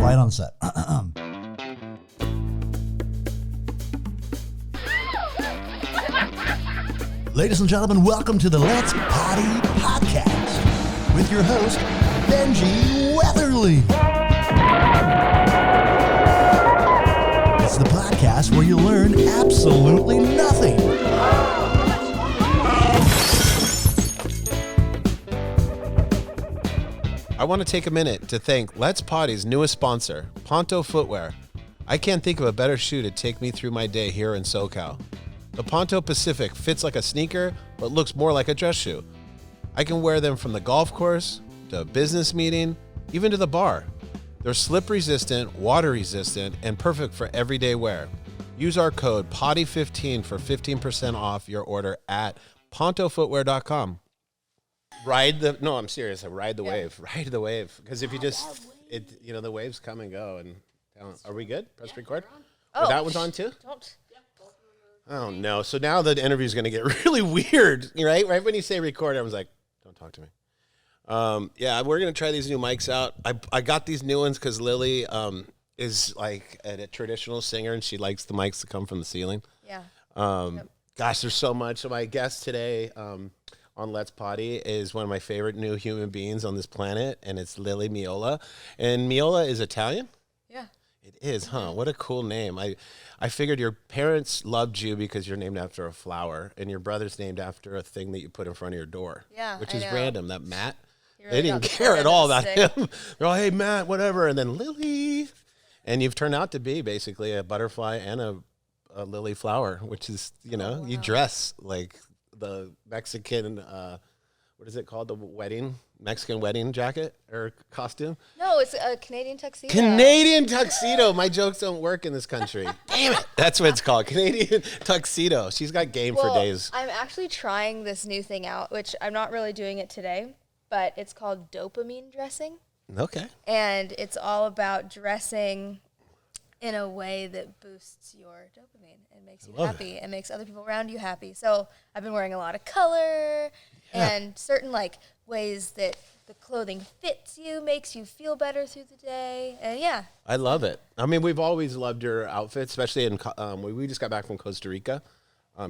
Quiet on set. Ladies and gentlemen, welcome to the Let's Poddy podcast with your host, Benji Weatherly. It's the podcast where you learn absolutely nothing. I want to take a minute to thank Let's Poddy's newest sponsor, Ponto Footwear. I can't think of a better shoe to take me through my day here in SoCal. The Ponto Pacific fits like a sneaker, but looks more like a dress shoe. I can wear them from the golf course, to a business meeting, even to the bar. They're slip-resistant, water-resistant, and perfect for everyday wear. Use our code PODDY15 for 15% off your order at pontofootwear.com. Ride the wave. Ride the wave. Because if you just, the waves come and go. And are we good? Press record? Oh, that one's on too? Oh, no. So now the interview is going to get really weird, right? Right when you say record, everyone's like, don't talk to me. We're going to try these new mics out. I got these new ones because Lily is like a traditional singer, and she likes the mics to come from the ceiling. Yeah. Gosh, there's so much. So my guest today on Let's Poddy is one of my favorite new human beings on this planet, and it's Lily Meola. And Meola is Italian? Yeah. It is, huh? What a cool name. I figured your parents loved you because you're named after a flower, and your brother's named after a thing that you put in front of your door. Yeah, which is random. That Matt, really they didn't care at all about him. They're all, hey, Matt, whatever. And then Lily. And you've turned out to be basically a butterfly and a lily flower, which is, you dress like the Mexican, what is it called? The Mexican wedding jacket or costume? No, it's a Canadian tuxedo. Canadian tuxedo. My jokes don't work in this country. Damn it. That's what it's called. Canadian tuxedo. She's got game for days. I'm actually trying this new thing out, which I'm not really doing it today, but it's called dopamine dressing. Okay. And it's all about dressing in a way that boosts your dopamine and makes you happy and makes other people around you happy. So I've been wearing a lot of color and certain ways that the clothing fits you, makes you feel better through the day. And I love it. I mean, we've always loved your outfits, especially we just got back from Costa Rica.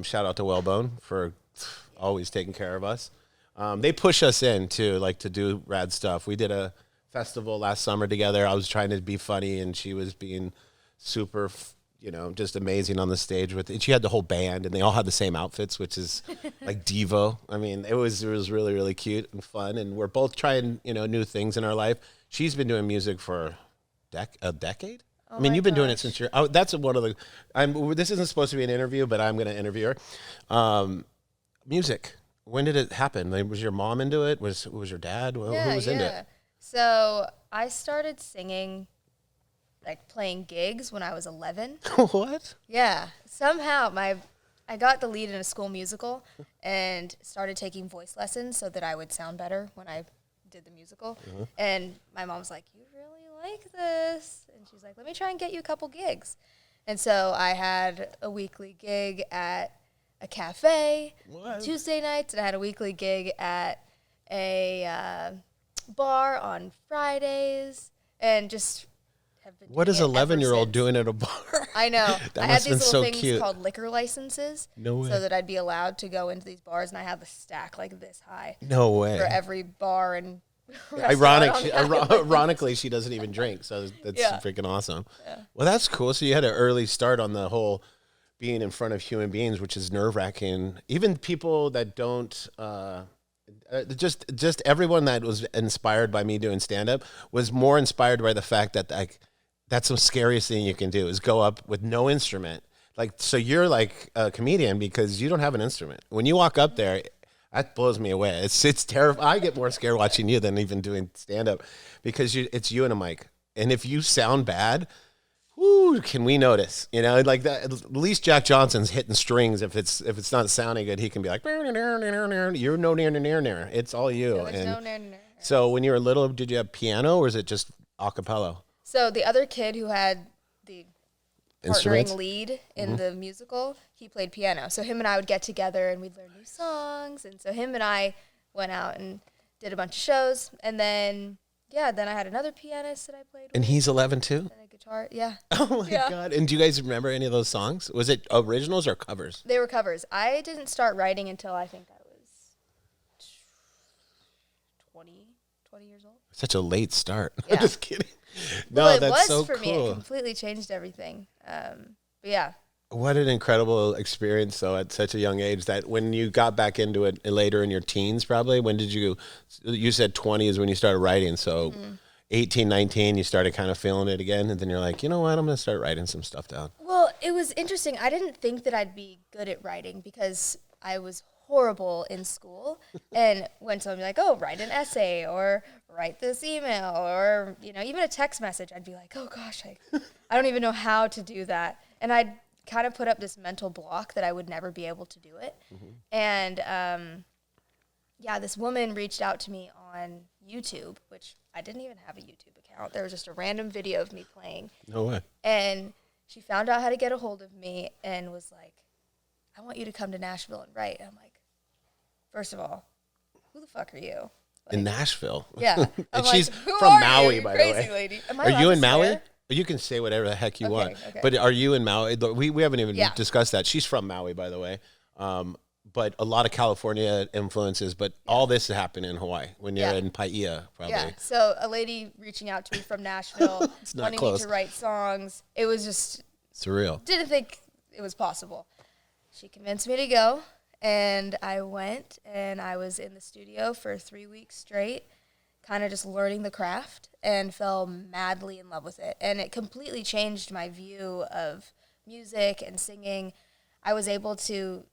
Shout out to Whalebone for always taking care of us. They push us in to do rad stuff. We did a festival last summer together. I was trying to be funny, and she was being super, just amazing on the stage with it. She had the whole band, and they all had the same outfits, which is like Devo. I mean, it was really, really cute and fun. And we're both trying, new things in our life. She's been doing music for a decade. Oh, I mean, you've been doing it since that's one of the. This isn't supposed to be an interview, but I'm going to interview her. Music. When did it happen? Was your mom into it? Was your dad? Who was into it? So I started singing, playing gigs when I was 11. What? Yeah. Somehow I got the lead in a school musical and started taking voice lessons so that I would sound better when I did the musical. Mm-hmm. And my mom was like, you really like this? And she's like, let me try and get you a couple gigs. And so I had a weekly gig at a cafe on Tuesday nights, and I had a weekly gig at a bar on Fridays, and just have been. What is 11-year-old doing at a bar? I know. I had these little things cute. called liquor licenses, no way. So that I'd be allowed to go into these bars, and I had the stack like this high. No way. For every bar and. Ironically, she doesn't even drink, so that's freaking awesome. Yeah. Well, that's cool. So you had an early start on the whole being in front of human beings, which is nerve-wracking. Even people that don't, just everyone that was inspired by me doing stand-up was more inspired by the fact that that's the scariest thing you can do is go up with no instrument. So you're like a comedian because you don't have an instrument. When you walk up there, that blows me away. It's terrifying. I get more scared watching you than even doing stand-up because it's you and a mic. And if you sound bad, whoo, can we notice? Like that. At least Jack Johnson's hitting strings. If it's not sounding good, he can be like, you're no near. It's all you. No near. So when you were little, did you have piano or is it just a cappella? So the other kid who had the partnering lead in the musical, he played piano. So him and I would get together and we'd learn new songs. And so him and I went out and did a bunch of shows. And then Yeah, then I had another pianist that I played with. And he's 11 too? And a guitar, yeah. Oh my God. And do you guys remember any of those songs? Was it originals or covers? They were covers. I didn't start writing until I think I was 20 years old. Such a late start. Yeah. I'm just kidding. No, Well, that's so for me. cool. It completely changed everything. But yeah. What an incredible experience, though, at such a young age. That when you got back into it later in your teens, probably, when did you said 20 is when you started writing. So 18, 19, you started kind of feeling it again. And then you're like, you know what, I'm going to start writing some stuff down. Well, it was interesting. I didn't think that I'd be good at writing because I was horrible in school. And when someone would be like, oh, write an essay or write this email or, even a text message, I'd be like, oh, gosh, I don't even know how to do that. And I'd kind of put up this mental block that I would never be able to do it. And, this woman reached out to me on YouTube, which I didn't even have a YouTube account. There was just a random video of me playing. No way. And she found out how to get a hold of me and was like, I want you to come to Nashville and write. And I'm like, first of all, who the fuck are you? In Nashville? Yeah. And she's from Maui, by the way. Crazy lady. Are you in Maui? You can say whatever the heck you want. Okay. But are you in Maui? We haven't even discussed that. She's from Maui, by the way. But a lot of California influences, but all this happened in Hawaii when you're in Paia, probably. Yeah, so a lady reaching out to me from Nashville, wanting me to write songs. It was just surreal. Didn't think it was possible. She convinced me to go, and I went, and I was in the studio for 3 weeks straight, kind of just learning the craft, and fell madly in love with it. And it completely changed my view of music and singing. I was able to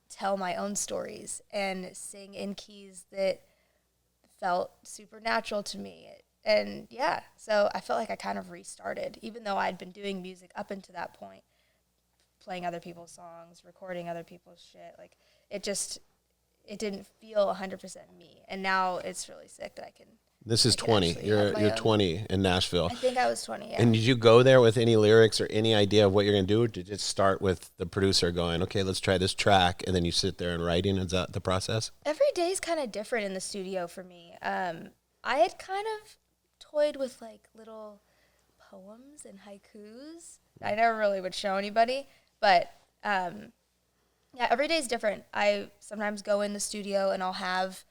tell my own stories and sing in keys that felt supernatural to me. And so I felt like I kind of restarted, even though I'd been doing music up until that point, playing other people's songs, recording other people's shit. Like, it didn't feel 100% me. And now it's really sick that I can. This is 20. You're 20 in Nashville. I think I was 20, yeah. And did you go there with any lyrics or any idea of what you're going to do? Or did you just start with the producer going, okay, let's try this track, and then you sit there and writing? Is that the process? Every day is kind of different in the studio for me. I had kind of toyed with, like, little poems and haikus. I never really would show anybody, but every day is different. I sometimes go in the studio and I'll have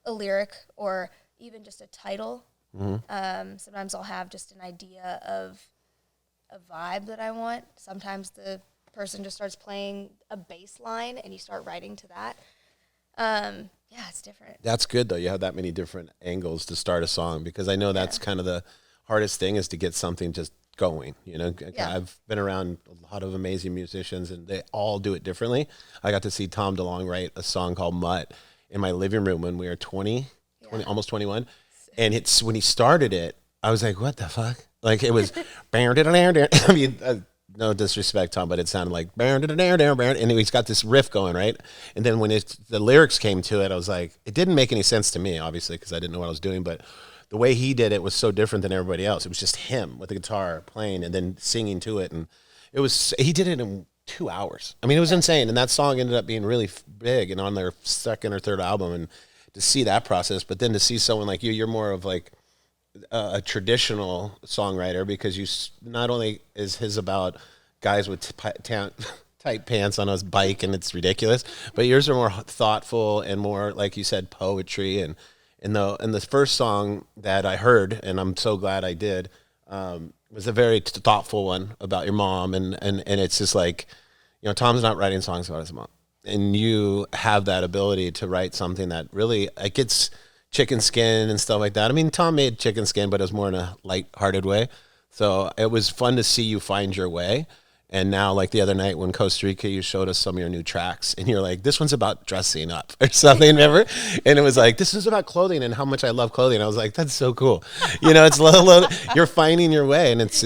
a lyric or even just a title. Sometimes I'll have just an idea of a vibe that I want. Sometimes the person just starts playing a bass line and you start writing to that. It's different. That's good, though. You have that many different angles to start a song, because I know that's kind of the hardest thing, is to get something just going. I've been around a lot of amazing musicians, and they all do it differently. I got to see Tom DeLonge write a song called Mutt in my living room when we were 20, almost 21. And it's when he started it, I was like, what the fuck? Like, it was, I mean, no disrespect, Tom, but it sounded like, and he's got this riff going, right? And then when the lyrics came to it, I was like, it didn't make any sense to me, obviously, because I didn't know what I was doing, but the way he did it was so different than everybody else. It was just him with the guitar playing and then singing to it. And he did it in 2 hours. I mean, it was insane. And that song ended up being really big and on their second or third album. And to see that process, but then to see someone like you're more of like a traditional songwriter, because you not only is his about guys with tight pants on a bike and it's ridiculous, but yours are more thoughtful and more, like you said, poetry. And the first song that I heard, and I'm so glad I did, was a very thoughtful one about your mom, and it's just like, Tom's not writing songs about his mom, and you have that ability to write something that really, like, it's chicken skin and stuff like that. I mean, Tom made chicken skin, but it was more in a light-hearted way. So it was fun to see you find your way. And now, like the other night when Costa Rica, you showed us some of your new tracks, and you're like, this one's about dressing up or something, remember? And it was like, this is about clothing and how much I love clothing. I was like, that's so cool. It's you're finding your way, and it's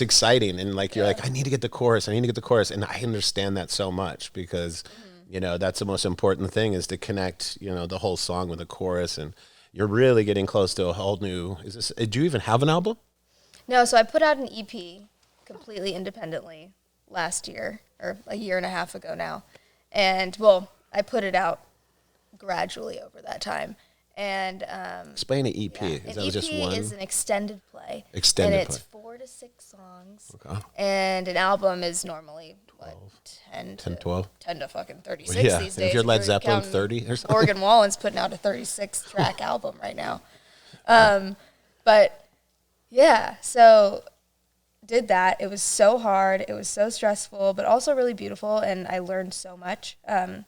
exciting. And like, you're like, I need to get the chorus. And I understand that so much, because, that's the most important thing, is to connect, the whole song with the chorus. And you're really getting close to a whole new, do you even have an album? No, so I put out an EP completely independently last year, or a year and a half ago now. And, I put it out gradually over that time. And explain an EP. Yeah. Is An that just EP one? is an extended play. Extended and play. it's 4 to 6 songs. Okay. And an album is normally, 10 to 12? 10 to fucking 36 Yeah, these if days. you're Led We're Zeppelin, counting 30 or something. Morgan Wallen's putting out a 36-track album right now. But, yeah, so did that. It was so hard. It was so stressful, but also really beautiful, and I learned so much. But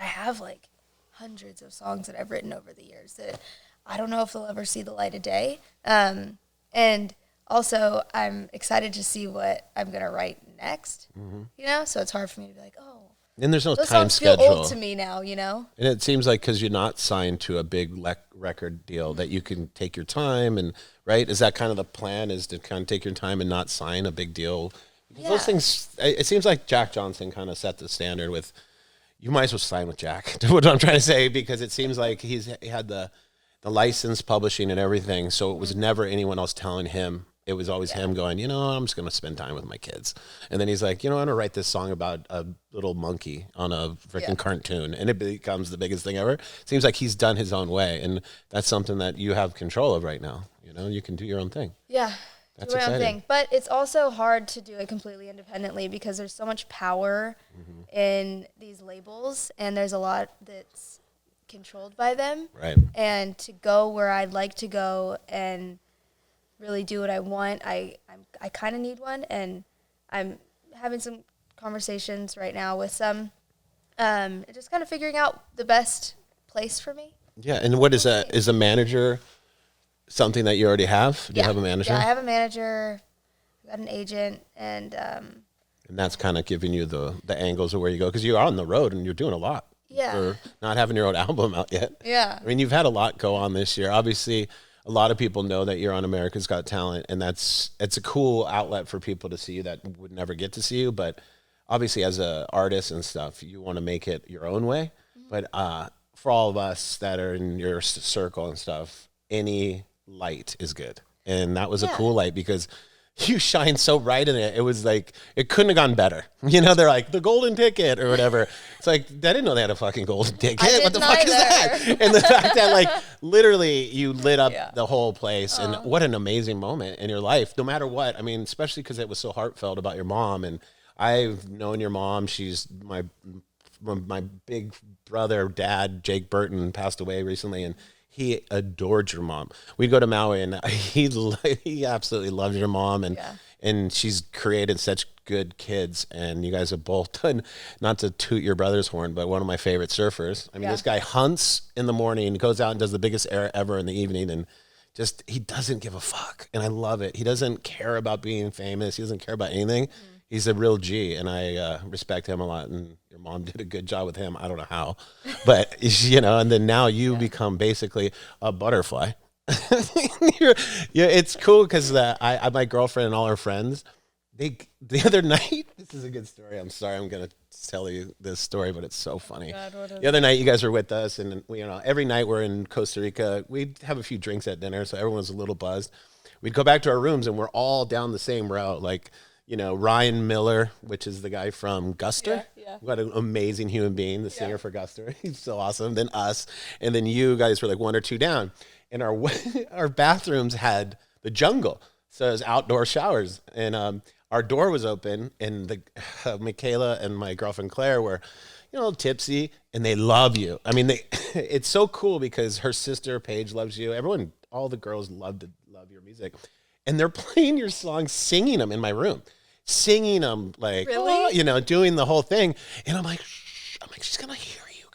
I have, like, hundreds of songs that I've written over the years that I don't know if they'll ever see the light of day. And also, I'm excited to see what I'm going to write next, you know? So it's hard for me to be like, oh. And there's no Those time songs schedule. feel old to me now, you know? And it seems like because you're not signed to a big record deal that you can take your time and, right? Is that kind of the plan, is to kind of take your time and not sign a big deal? Because those things, it seems like Jack Johnson kind of set the standard with, you might as well sign with Jack, what I'm trying to say, because it seems like he had the license, publishing and everything, so it was never anyone else telling him. It was always him going, I'm just going to spend time with my kids. And then he's like, I'm going to write this song about a little monkey on a freaking cartoon. And it becomes the biggest thing ever. Seems like he's done his own way. And that's something that you have control of right now. You can do your own thing. Yeah. That's do my own exciting. thing. But it's also hard to do it completely independently because there's so much power in these labels. And there's a lot that's controlled by them. Right. And to go where I'd like to go and really do what I want, I kind of need one, and I'm having some conversations right now with some, just kind of figuring out the best place for me. Yeah, and what is that? Is a manager something that you already have? Do you have a manager? Yeah, I have a manager, I've got an agent, and that's kind of giving you the angles of where you go, because you're on the road and you're doing a lot. Yeah. For not having your own album out yet. Yeah. I mean, you've had a lot go on this year. Obviously, a lot of people know that you're on America's Got Talent, and it's a cool outlet for people to see you that would never get to see you. But obviously, as an artist and stuff, you want to make it your own way. But for all of us that are in your circle and stuff, any light is good. And that was a cool light because you shine so bright in it. It was like, it couldn't have gone better. They're like, the golden ticket or whatever. It's like, I didn't know they had a fucking golden ticket. What the fuck is that? And the fact that, like, literally you lit up the whole place. And what an amazing moment in your life, no matter what. I mean, especially because it was so heartfelt about your mom. And I've known your mom. She's my big brother, dad, Jake Burton, passed away recently. And he adored your mom. We'd go to Maui, and he absolutely loves your mom, and she's created such good kids. And you guys have both done, not to toot your brother's horn, but one of my favorite surfers. I mean, this guy hunts in the morning, goes out and does the biggest air ever in the evening, and just he doesn't give a fuck, and I love it. He doesn't care about being famous. He doesn't care about anything. He's a real G, and I respect him a lot. And your mom did a good job with him. I don't know how, but and then now you become basically a butterfly. It's cool because my girlfriend and all her friends, the other night, this is a good story. I'm sorry, I'm gonna tell you this story, but it's so funny. The other night, you guys were with us, and every night we're in Costa Rica. We'd have a few drinks at dinner, so everyone was a little buzzed. We'd go back to our rooms, and we're all down the same route, like. Ryan Miller, which is the guy from Guster. What an amazing human being, the singer for Guster. He's so awesome. Then us. And then you guys were like one or two down. And our bathrooms had the jungle. So it was outdoor showers. And our door was open. And Michaela and my girlfriend Claire were, tipsy. And they love you. I mean, it's so cool because her sister Paige loves you. Everyone, all the girls love your music. And they're playing your songs, singing them in my room. Singing them like, doing the whole thing. And I'm like, shh. I'm like, she's going to hear you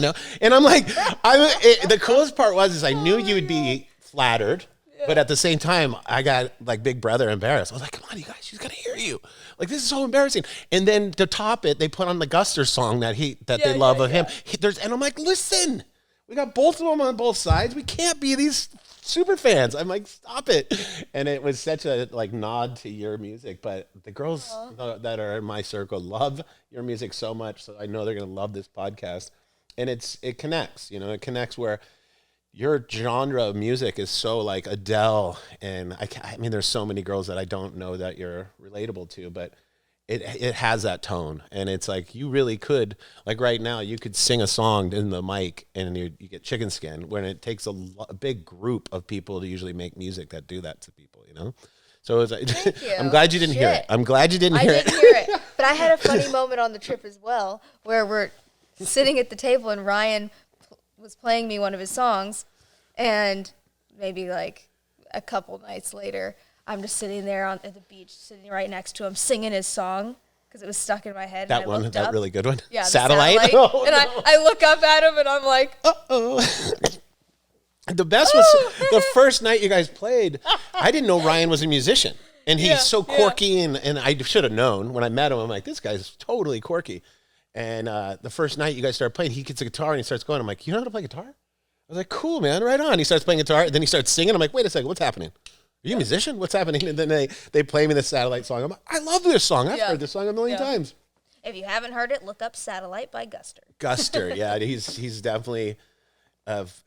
guys, And I'm like, the coolest part was I knew you would be flattered. But at the same time, I got like big brother embarrassed. I was like, come on, you guys, she's going to hear you. Like, this is so embarrassing. And then to top it, they put on the Guster song that they love of him. And I'm like, listen, we got both of them on both sides. We can't be these super fans. I'm like, stop it. And it was such a nod to your music, but the girls that are in my circle love your music so much, so I know they're going to love this podcast. And it connects, it connects where your genre of music is so like Adele, and I mean there's so many girls that I don't know that you're relatable to, but it has that tone, and it's like you really could, like right now, you could sing a song in the mic, and you get chicken skin. When it takes a big group of people to usually make music that do that to people, you know. So it's like, Thank you. I'm glad you didn't hear it. I'm glad you didn't hear it. I didn't hear it, but I had a funny moment on the trip as well, where we're sitting at the table and Ryan was playing me one of his songs, and maybe like a couple nights later, I'm just sitting there at the beach, sitting right next to him, singing his song because it was stuck in my head. That and I one, looked that up. really good one. Yeah, Satellite. Oh, and no. I look up at him and I'm like, uh-oh. The best was the first night you guys played. I didn't know Ryan was a musician, and he's so quirky, and I should have known when I met him. I'm like, this guy's totally quirky. And the first night you guys started playing, he gets a guitar and he starts going. I'm like, you know how to play guitar? I was like, cool, man, right on. He starts playing guitar, and then he starts singing. I'm like, wait a second, what's happening? Are you a musician? What's happening? And then they play me the Satellite song. I'm like, I love this song. I've heard this song a million times. If you haven't heard it, look up Satellite by Guster. Guster, yeah, he's definitely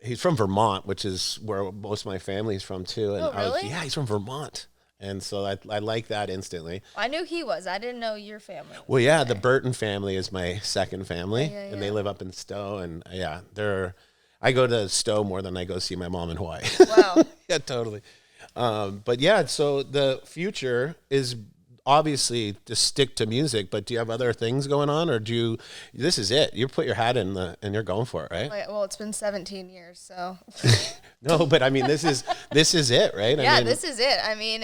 he's from Vermont, which is where most of my family's from too. And really? He's from Vermont, and so I like that instantly. I knew he was. I didn't know your family. Well, yeah, the Burton family is my second family, and they live up in Stowe, and I go to Stowe more than I go see my mom in Hawaii. Wow. Yeah, totally. But yeah, so the future is obviously to stick to music, but do you have other things going on, or this is it? You put your hat in and you're going for it, right? Well, it's been 17 years, so. No, but I mean, this is it, right? This is it. I mean,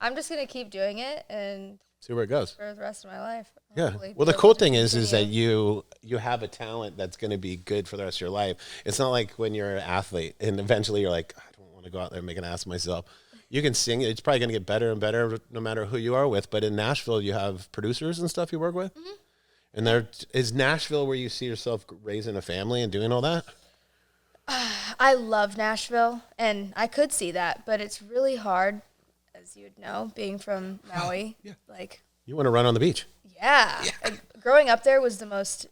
I'm just going to keep doing it and see where it goes for the rest of my life. Yeah. Well, the cool thing is that you have a talent that's going to be good for the rest of your life. It's not like when you're an athlete and eventually you're like, I don't want to go out there and make an ass of myself. You can sing. It's probably going to get better and better no matter who you are with. But in Nashville, you have producers and stuff you work with. Mm-hmm. And is Nashville where you see yourself raising a family and doing all that? I love Nashville, and I could see that, but it's really hard, as you'd know, being from Maui. Yeah. Like, you want to run on the beach. Yeah. Growing up there was the most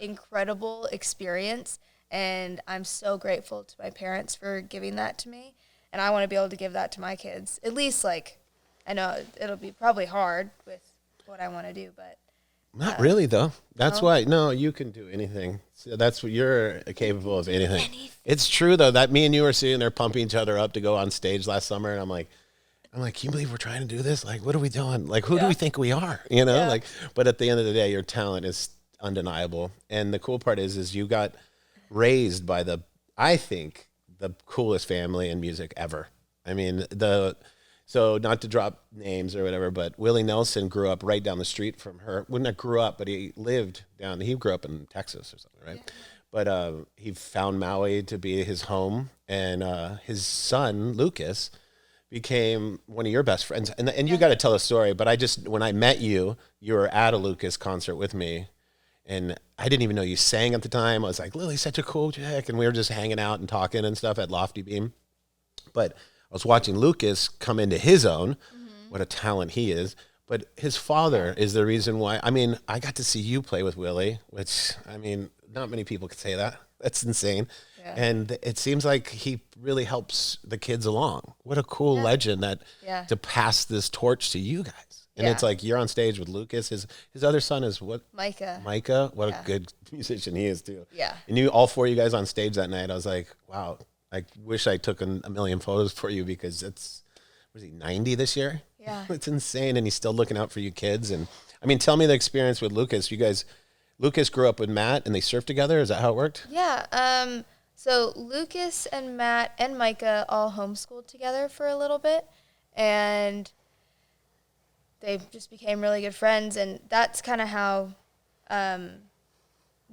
incredible experience, and I'm so grateful to my parents for giving that to me. And I want to be able to give that to my kids. At least, like, I know it'll be probably hard with what I want to do, but. Not really, though. That's why. No, you can do anything. So that's what you're capable of anything. It's true, though, that me and you were sitting there pumping each other up to go on stage last summer. And I'm like, can you believe we're trying to do this? Like, what are we doing? Like, who do we think we are? You know, like, but at the end of the day, your talent is undeniable. And the cool part is you got raised by I think, the coolest family in music ever. I mean, so not to drop names or whatever, but Willie Nelson grew up right down the street from her. Well, not grew up, but he grew up in Texas or something, right? Yeah. But he found Maui to be his home, and his son, Lucas, became one of your best friends. And you got to tell a story, but when I met you, you were at a Lucas concert with me, and I didn't even know you sang at the time. I was like, Lily's such a cool chick. And we were just hanging out and talking and stuff at Lofty Beam. But I was watching Lucas come into his own. Mm-hmm. What a talent he is. But his father is the reason why. I mean, I got to see you play with Willie, which, I mean, not many people could say that. That's insane. Yeah. And it seems like he really helps the kids along. What a cool legend to pass this torch to you guys. And it's like you're on stage with Lucas. His other son is what? Micah. What a good musician he is too. Yeah. And all four of you guys on stage that night. I was like, wow. I wish I took a million photos for you because was he 90 this year? Yeah. It's insane, and he's still looking out for you kids. And I mean, tell me the experience with Lucas. Lucas grew up with Matt, and they surfed together. Is that how it worked? Yeah. So Lucas and Matt and Micah all homeschooled together for a little bit, and they just became really good friends, and that's kind of how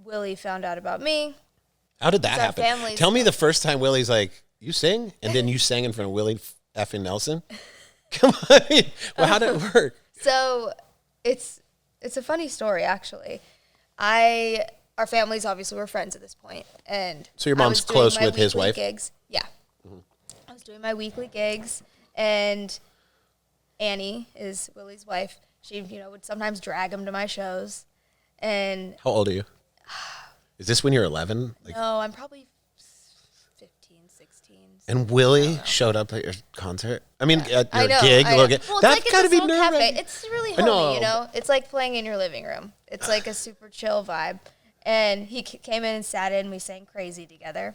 Willie found out about me. How did that happen? Tell me the first time Willie's like, you sing? And then you sang in front of Willie effing Nelson? Come on. Well, how did it work? So it's a funny story, actually. Our families obviously were friends at this point. And so your mom's close with his wife? Gigs. Yeah. Mm-hmm. I was doing my weekly gigs, and Annie is Willie's wife. She, would sometimes drag him to my shows. And how old are you? Is this when you're 11? No, I'm probably 15, 16, And Willie showed up at your concert. I mean, at your gig. Well, That's it's like gotta be little cafe. nerve-wracking. It's really homey, you know. It's like playing in your living room. It's like a super chill vibe. And he came in and sat in. We sang "Crazy" together.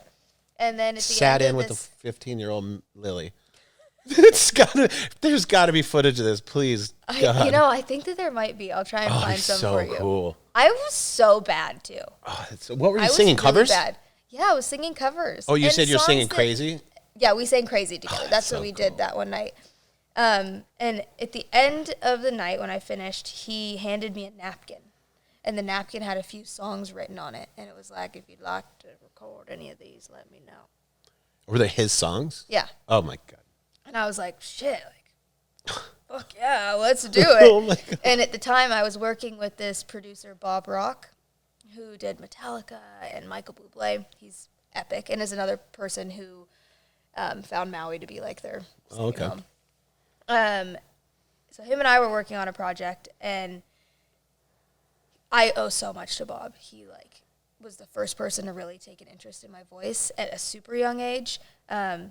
And then at the Sat end in of with the 15-year-old Lily. There's got to be footage of this, please. God. You know, I think that there might be. I'll try and find some so for you. Cool. I was so bad too. Oh, what were you I singing? was Covers? Really bad. Yeah, I was singing covers. Oh, you and said you're singing songs "Crazy"? Yeah, we sang "Crazy" together. That's so what we did that one night. And at the end of the night when I finished, he handed me a napkin. And the napkin had a few songs written on it. And it was like, if you'd like to record any of these, let me know. Were they his songs? Yeah. Oh, my God. And I was like, shit, like, fuck yeah, let's do it. Oh, my God. And at the time, I was working with this producer, Bob Rock, who did Metallica and Michael Bublé. He's epic and is another person who found Maui to be like their home. So him and I were working on a project, and I owe so much to Bob. He was the first person to really take an interest in my voice at a super young age.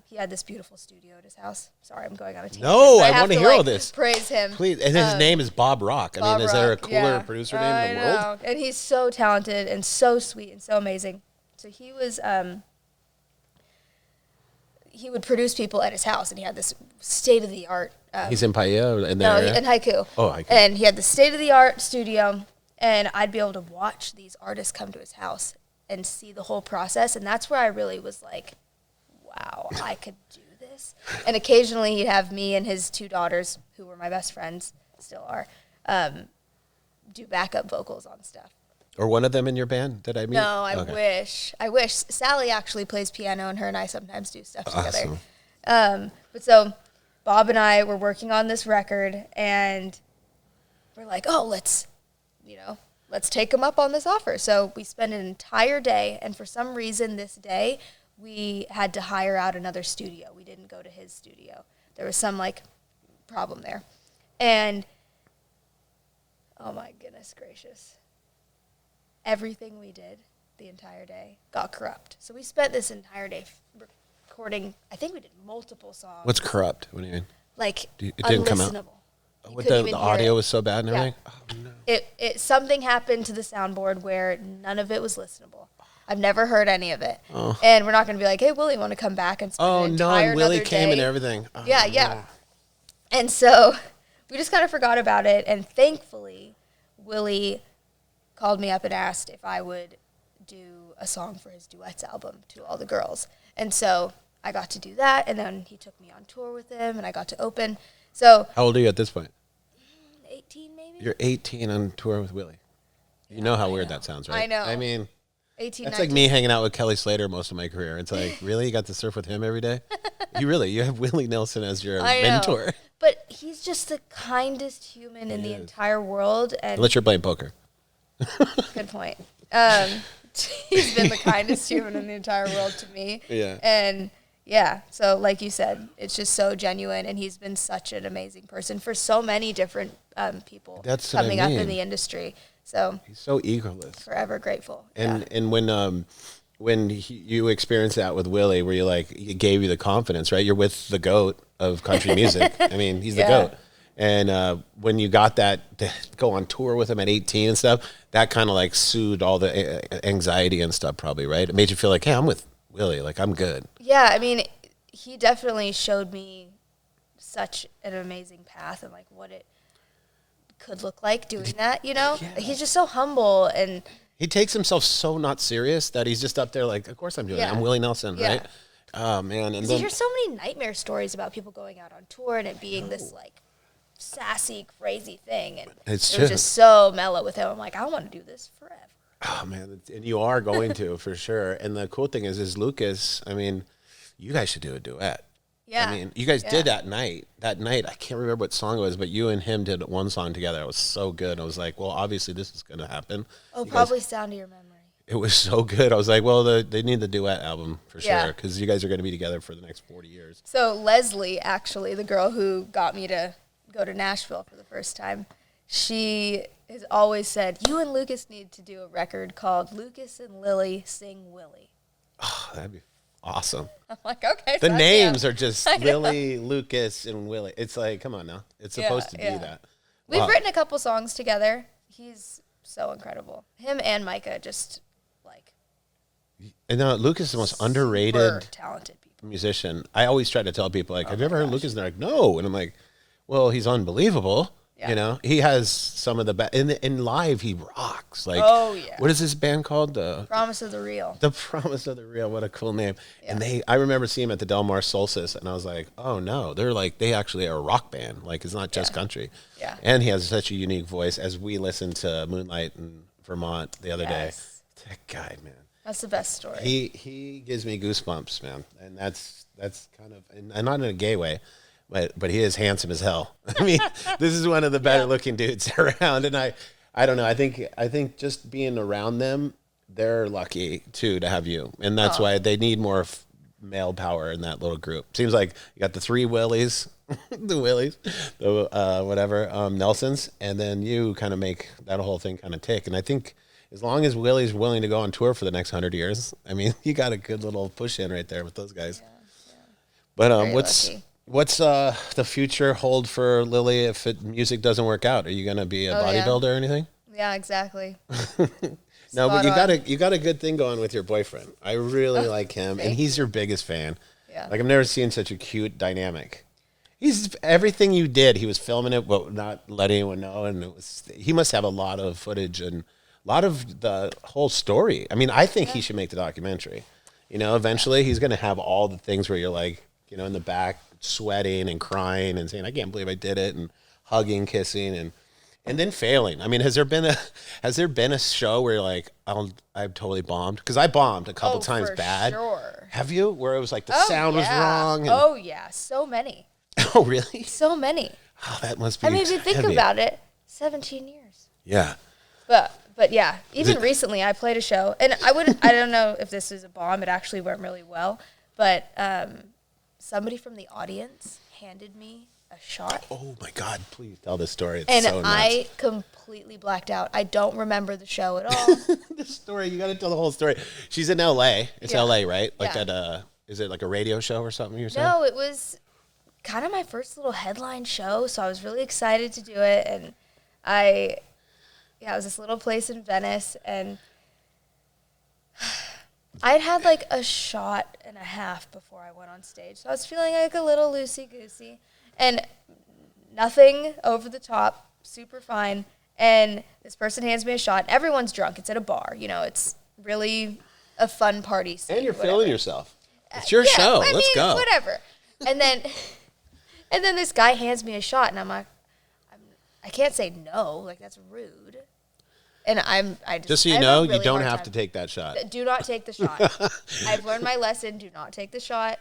He had this beautiful studio at his house. Sorry, I'm going on a tangent. No, I want to hear all this. Praise him. Please. And his name is Bob Rock. I mean, is there a cooler producer name in the world? And he's so talented and so sweet and so amazing. So he was, he would produce people at his house, and he had this state-of-the-art. He's in Paia? In No, area? in Haiku. Oh, Haiku. And he had the state-of-the-art studio, and I'd be able to watch these artists come to his house and see the whole process, and that's where I really was like, wow, I could do this. And occasionally he'd have me and his two daughters, who were my best friends, still are, do backup vocals on stuff. Or one of them in your band that I meet? No, I wish. Sally actually plays piano, and her and I sometimes do stuff together. Awesome. But so Bob and I were working on this record, and we're like, oh, let's take him up on this offer. So we spent an entire day, and for some reason this day, we had to hire out another studio. We didn't go to his studio. There was some, problem there. And, oh my goodness gracious. Everything we did the entire day got corrupt. So we spent this entire day recording, I think we did multiple songs. What's corrupt? What do you mean? It didn't come out? Unlistenable. The audio was so bad and everything? Yeah. Oh, no. Something happened to the soundboard where none of it was listenable. I've never heard any of it. Oh. And we're not going to be like, hey, Willie, want to come back and spend an entire and Willie came day? and everything. Oh, yeah, no. yeah. And so we just kind of forgot about it. And thankfully, Willie called me up and asked if I would do a song for his duets album to all the girls. And so I got to do that. And then he took me on tour with him, and I got to open. So how old are you at this point? 18 maybe. You're 18 on tour with Willie. You know how weird that sounds, right? I know. I mean, 18, that's 19. like me hanging out with Kelly Slater most of my career. It's like, really? You got to surf with him every day? You have Willie Nelson as your mentor. Know. But he's just the kindest human in the entire world. And unless you're playing poker. Good point. He's been the kindest human in the entire world to me. Yeah. And yeah, so like you said, it's just so genuine, and he's been such an amazing person for so many different people coming up in the industry. So he's so egoless. Forever grateful. And when you experienced that with Willie, where it gave you the confidence, right? You're with the GOAT of country music. I mean, he's the GOAT. And when you got that to go on tour with him at 18 and stuff, that kind of soothed all the anxiety and stuff, probably, right? It made you feel like, hey, I'm with Willie, I'm good. Yeah, I mean, he definitely showed me such an amazing path and what it could look like doing that, Yeah. He's just so humble, and he takes himself so not serious that he's just up there of course I'm doing it. I'm Willie Nelson, right? Oh, man. And you hear so many nightmare stories about people going out on tour and it being this, sassy, crazy thing. And it was just so mellow with him. I'm like, I want to do this forever. Oh, man. And you are going to, for sure. And the cool thing is Lucas, I mean, you guys should do a duet. Yeah. I mean, you guys did that night. That night, I can't remember what song it was, but you and him did one song together. It was so good. I was like, well, obviously this is going to happen. Oh, probably Sound of Your Memory. It was so good. I was like, well, they need the duet album for sure, because you guys are going to be together for the next 40 years. So Leslie, actually, the girl who got me to go to Nashville for the first time, she has always said, you and Lucas need to do a record called Lucas and Lily Sing Willie. Oh, that'd be awesome. I'm like, okay. The names are just Lily, Lucas, and Willie. It's like, come on now. It's supposed to be that. We've written a couple songs together. He's so incredible. Him and Micah just like. And Lucas is the most underrated talented musician. I always try to tell people, like, have you ever heard Lucas? And they're like, no. And I'm like, well, he's unbelievable. Yeah. You know, he has some of the best. In live, he rocks. Like, what is this band called? The Promise of the Real. The Promise of the Real. What a cool name. Yeah. And I remember seeing him at the Del Mar Solstice, and I was like, oh no, they actually are a rock band. Like, it's not just country. Yeah. And he has such a unique voice. As we listened to Moonlight in Vermont the other day, that guy, man. That's the best story. He gives me goosebumps, man. And that's kind of, and not in a gay way. But he is handsome as hell. I mean, this is one of the better looking dudes around. And I don't know. I think just being around them, they're lucky too to have you. And that's why they need more male power in that little group. Seems like you got the three Willies, Nelsons, and then you kind of make that whole thing kind of tick. And I think as long as Willie's willing to go on tour for the next 100 years, I mean, you got a good little push in right there with those guys. Yeah. But What's the future hold for Lily if music doesn't work out? Are you going to be a bodybuilder or anything? Yeah, exactly. No, but you got a good thing going with your boyfriend. I really like him, and he's your biggest fan. Yeah. Like, I've never seen such a cute dynamic. He's everything you did. He was filming it, but not letting anyone know, and he must have a lot of footage and a lot of the whole story. I mean, I think he should make the documentary. You know, eventually he's going to have all the things where you're like, you know, in the back, sweating and crying and saying, I can't believe I did it, and hugging, kissing, and then failing. I mean, has there been a show where you're like, I've totally bombed? Because I bombed a couple times bad. Sure. Have you? Where it was like the sound was wrong? So many. Oh, really? So many. Oh, that must be I mean, if you think about it, 17 years. Yeah. But yeah, even recently I played a show, and I don't know if this is a bomb. It actually went really well, but somebody from the audience handed me a shot. Oh my God, please tell this story. It's and so nuts. I completely blacked out. I don't remember the show at all. The story, you got to tell the whole story. She's in LA. It's LA, right? Like is it like a radio show or something you're saying? No, it was kind of my first little headline show, so I was really excited to do it. And it was this little place in Venice, and I'd had like a shot and a half before I went on stage. So I was feeling like a little loosey-goosey and nothing over the top, super fine. And this person hands me a shot. Everyone's drunk. It's at a bar. You know, it's really a fun party scene. And you're feeling yourself. It's your show. Let's go. Whatever. And then this guy hands me a shot, and I'm like, I can't say no. Like, that's rude. And just so you know, you don't have to take that shot. Do not take the shot. I've learned my lesson. Do not take the shot.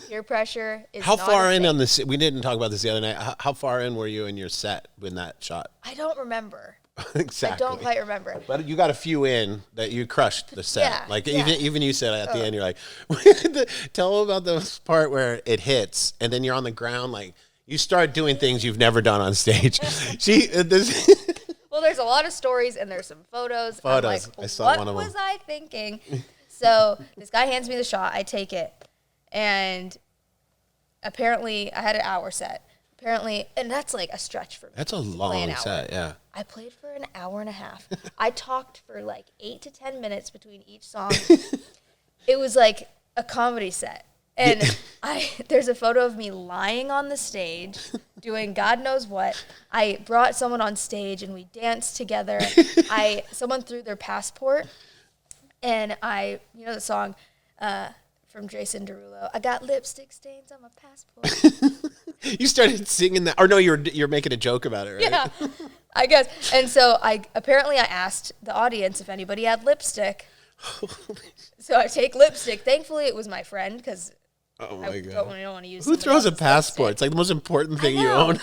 Peer pressure is How far in on this? We didn't talk about this the other night. How far in were you in your set when that shot? I don't remember. Exactly. I don't quite remember. But you got a few in that you crushed the set. Even you said at the end, you're like, tell them about the part where it hits, and then you're on the ground, like you start doing things you've never done on stage. Well, there's a lot of stories, and there's some photos. I'm like, I saw what one of them. was I thinking? So this guy hands me the shot. I take it, and apparently I had an hour set. And that's like a stretch for me. That's a long set, yeah. I played for an hour and a half. I talked for like 8 to 10 minutes between each song. It was like a comedy set. And there's a photo of me lying on the stage doing God knows what. I brought someone on stage and we danced together. Someone threw their passport, and you know the song from Jason Derulo, I got lipstick stains on my passport. You started singing that, or no, you're making a joke about it, right? Yeah, I guess. And so I asked the audience if anybody had lipstick. So I take lipstick. Thankfully, it was my friend, because I don't want to use. Who throws a passport? It's like the most important thing you own.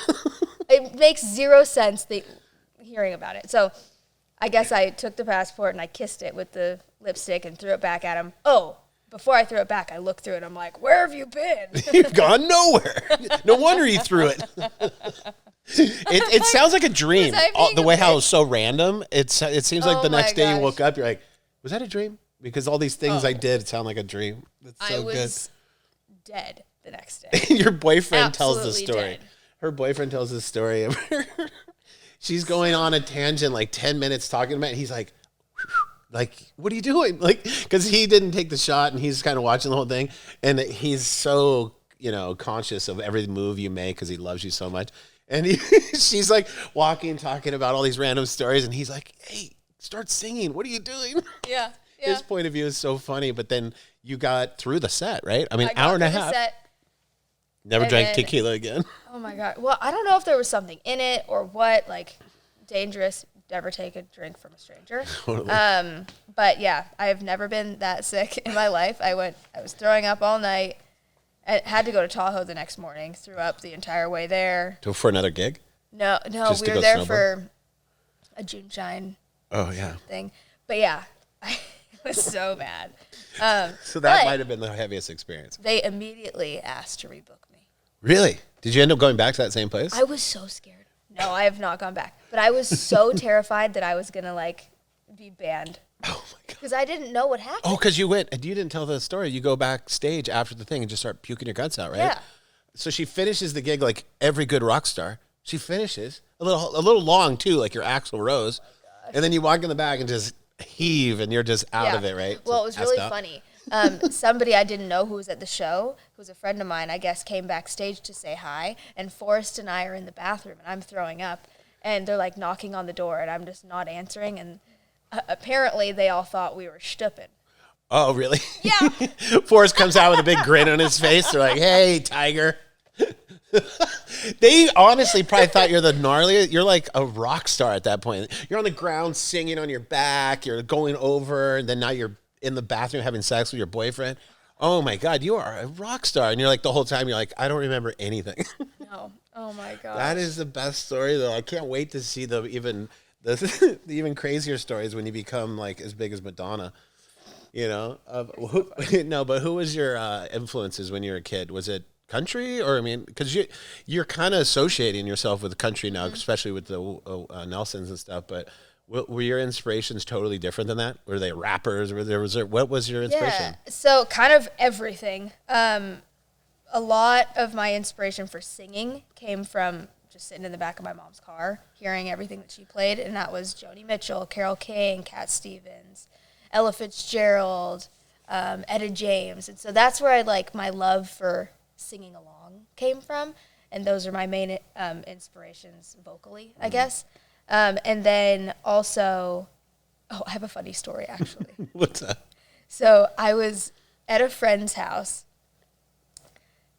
It makes zero sense hearing about it. So I guess I took the passport and I kissed it with the lipstick and threw it back at him. Oh, before I threw it back, I looked through it. I'm like, where have you been? You've gone nowhere. No wonder you threw it. It sounds like a dream. The way how it was so random. It seems like the next day you woke up, you're like, was that a dream? because all these things I did sound like a dream. It's so I was dead the next day. good. Your boyfriend tells the Absolutely story. dead. Her boyfriend tells the story of her. She's going on a tangent like 10 minutes talking about it. He's like, what are you doing? Like, because he didn't take the shot and he's kind of watching the whole thing. And he's so, conscious of every move you make because he loves you so much. And she's like walking, talking about all these random stories. And he's like, hey, start singing. What are you doing? Yeah. His point of view is so funny. But then you got through the set, right? I mean, I got hour and a through the half. set, Never and drank then- tequila again. Oh my God. Well, I don't know if there was something in it or what, like dangerous. Never take a drink from a stranger. Totally. But yeah, I have never been that sick in my life. I was throwing up all night. I had to go to Tahoe the next morning. Threw up the entire way there. For another gig? No, Just we to were go there snowboard? for a June shine Oh, yeah. thing. But yeah, it was so bad. So that But might have been the heaviest experience. they immediately asked to rebook me. Really? Did you end up going back to that same place? I was so scared. No, I have not gone back. But I was so terrified that I was going to be banned. Oh, my God. Because I didn't know what happened. Oh, because you didn't tell the story. You go backstage after the thing and just start puking your guts out, right? Yeah. So she finishes the gig like every good rock star. She finishes a little long too, like your Axl Rose. And then you walk in the back and just heave and you're just out of it, right? Well, So it was passed really out. funny. Somebody I didn't know who was at the show, who was a friend of mine, I guess, came backstage to say hi. And Forrest and I are in the bathroom, and I'm throwing up. And they're knocking on the door, and I'm just not answering. And apparently, they all thought we were stupid. Oh, really? Yeah. Forrest comes out with a big grin on his face. They're like, hey, Tiger. They honestly probably thought you're the gnarliest. You're like a rock star at that point. You're on the ground singing on your back. You're going over, and then now you're in the bathroom having sex with your boyfriend. Oh my God, you are a rock star. And you're like, the whole time, you're like, I don't remember anything. No. Oh, my God. That is the best story, though. I can't wait to see the even crazier stories when you become like as big as Madonna. But who was your influences when you were a kid? Was it country, or because you're kind of associating yourself with country now, especially with the Nelsons and stuff. But were your inspirations totally different than that? Were they rappers? What was your inspiration? Yeah. So kind of everything. A lot of my inspiration for singing came from just sitting in the back of my mom's car, hearing everything that she played, and that was Joni Mitchell, Carole King, Cat Stevens, Ella Fitzgerald, Etta James, and so that's where my love for singing along came from, and those are my main inspirations vocally, I guess. And then also, I have a funny story actually. What's that? So I was at a friend's house,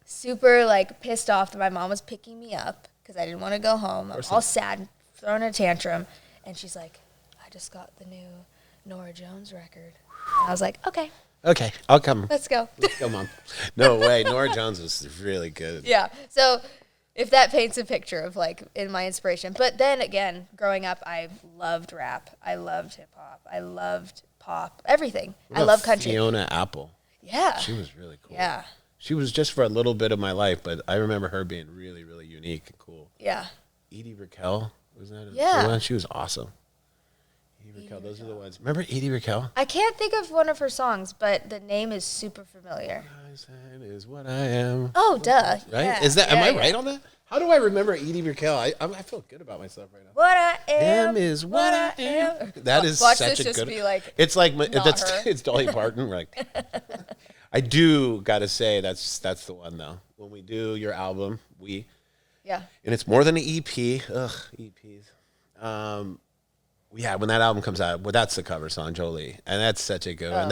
super pissed off that my mom was picking me up because I didn't want to go home. I'm all sad, throwing a tantrum, and she's like, "I just got the new Norah Jones record." And I was like, "Okay, I'll come. let's go." Let's go, Mom. No way. Norah Jones was really good. Yeah. So if that paints a picture of in my inspiration. But then again, growing up, I loved rap. I loved hip hop. I loved pop. Everything. I love country. Fiona Apple. Yeah. She was really cool. Yeah. She was just for a little bit of my life, but I remember her being really, really unique and cool. Yeah. Edie Brickell, was that Yeah. the one? She was awesome. Edie Brickell, those are the ones. Remember Edie Brickell? I can't think of one of her songs, but the name is super familiar. I said is what I am. Oh, duh. Right? Yeah. Is that? Am Yeah, I yeah. right on that? How do I remember Edie Brickell? I feel good about myself right now. What I am Is what I am. That is Watch such this a just good. be like, It's like not that's her. it's Dolly Parton. We're like, I do gotta say that's the one though. When we do your album, yeah. and it's more than an EP. Ugh, EPs. Yeah, when that album comes out, well, that's the cover song, Jolie, and that's such a good one.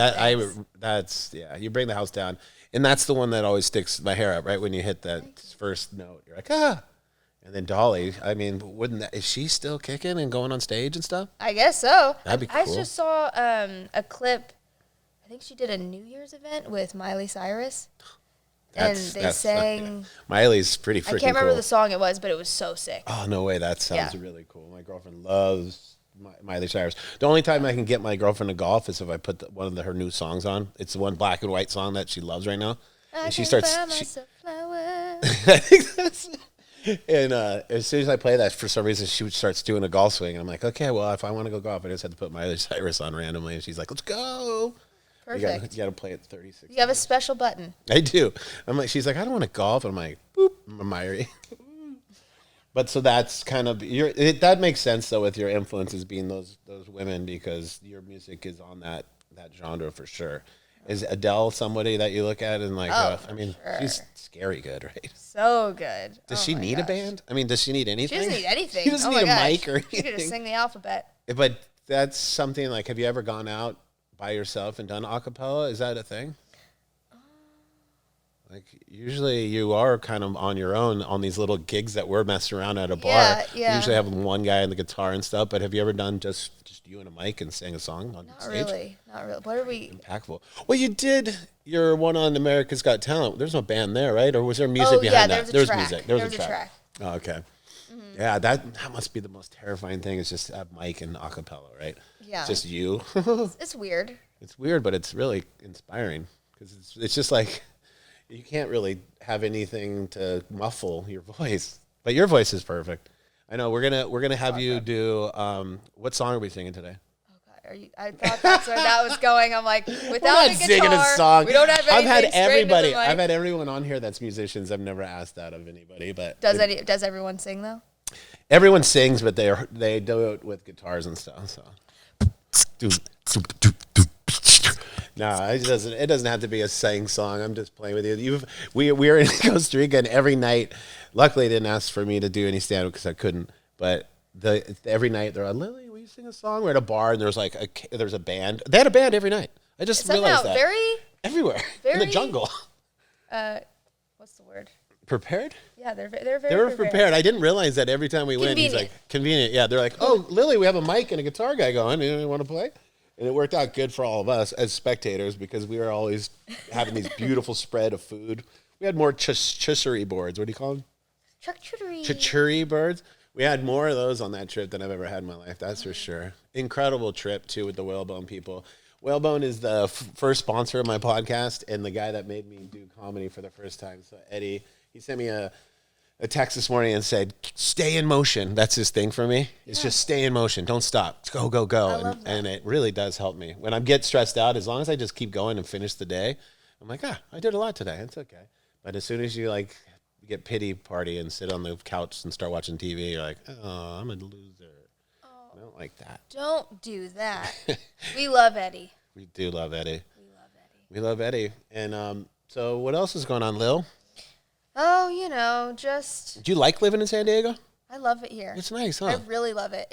Thanks. You bring the house down, and that's the one that always sticks my hair up right when you hit that first note. You're like, ah, and then Dolly. I mean, is she still kicking and going on stage and stuff? I guess so. That'd be I cool. just saw a clip. I think she did a New Year's event with Miley Cyrus. And they sang. Miley's pretty freaking I can't remember cool. the song it was, but it was so sick. Oh, no way. That sounds Yeah. really cool. My girlfriend loves Miley Cyrus. The only time I can get my girlfriend to golf is if I put one of her new songs on. It's the one black and white song that she loves right now. And she starts. I think that's. And as soon as I play that, for some reason, she starts doing a golf swing. And I'm like, okay, well, if I want to go golf, I just have to put Miley Cyrus on randomly. And she's like, let's go. Perfect. You gotta play it 36. You have a special button. I do. She's like, I don't want to golf. I'm like, boop, Myri. But so that's kind of that makes sense though with your influences being those women because your music is on that genre for sure. Is Adele somebody that you look at and like? Sure. She's scary good, right? So good. Does she need a band? I mean, does she need anything? She doesn't need anything. She doesn't need a mic or anything. She could just sing the alphabet. But that's something like, have you ever gone out by yourself and done a cappella? Is that a thing? Like, usually you are kind of on your own on these little gigs that we're messing around at a bar. Yeah. You usually have one guy on the guitar and stuff, but have you ever done just you and a mic and sang a song on stage? Not really. What are we? Impactful. Well, you did your one on America's Got Talent. There's no band there, right? Or was there music behind that? There was music. There was a track. Oh, okay. Mm-hmm. Yeah, that must be the most terrifying thing is just a mic and a cappella, right? Yeah. Just you. It's weird. It's weird, but it's really inspiring because it's just like you can't really have anything to muffle your voice, but your voice is perfect. I know we're gonna have you do. What song are we singing today? Oh God, I thought that's where that was going. I'm like, without we're not a guitar, singing a song. we don't have anything. I've had everyone on here that's musicians. I've never asked that of anybody, but does everyone sing though? Everyone sings, but they do it with guitars and stuff. So. No, it doesn't have to be a sing song. I'm just playing with you. We're in Costa Rica, and every night, luckily, they didn't ask for me to do any stand-up because I couldn't. But every night, they're like, Lily, will you sing a song? We're at a bar, and there's a band. They had a band every night. I just realized that. Everywhere in the jungle. What's the word? Prepared? Yeah, they're very prepared. I didn't realize that every time we went, he's like, convenient. Yeah, they're like, oh, Lily, we have a mic and a guitar guy going. You want to play? And it worked out good for all of us as spectators because we were always having these beautiful spread of food. We had more charcuterie boards. What do you call them? Charcuterie boards. We had more of those on that trip than I've ever had in my life. That's for sure. Incredible trip, too, with the Whalebone people. Whalebone is the first sponsor of my podcast and the guy that made me do comedy for the first time. So, Eddie, he sent me a text this morning and said, stay in motion. That's his thing for me. It's just stay in motion. Don't stop. Go, go, go. And it really does help me. When I get stressed out, as long as I just keep going and finish the day, I'm like, I did a lot today. It's okay. But as soon as you get pity party and sit on the couch and start watching TV, you're like, oh, I'm a loser. Oh, I don't like that. Don't do that. We love Eddie. We do love Eddie. We love Eddie. And so what else is going on, Lil? Oh, just... Do you like living in San Diego? I love it here. It's nice, huh? I really love it.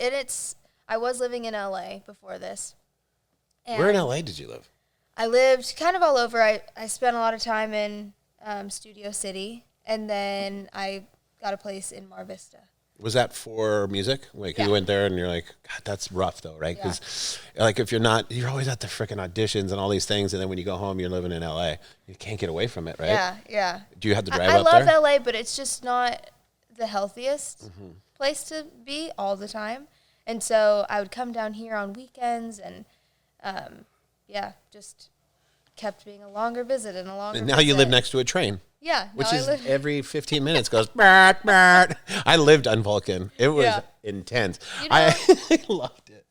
I was living in LA before this. Where in LA did you live? I lived kind of all over. I spent a lot of time in Studio City, and then I got a place in Mar Vista. Was that for music? Like you went there and you're like, God, that's rough though, right? Because if you're always at the freaking auditions and all these things, and then when you go home, you're living in LA. You can't get away from it, right? Yeah. Do you have to drive up there? I love LA, but it's just not the healthiest place to be all the time. And so I would come down here on weekends and, just kept being a longer visit and a longer And now you live next to a train. Yeah. Which is every 15 minutes goes, bah, bah. I lived on Vulcan. It was intense. I loved it.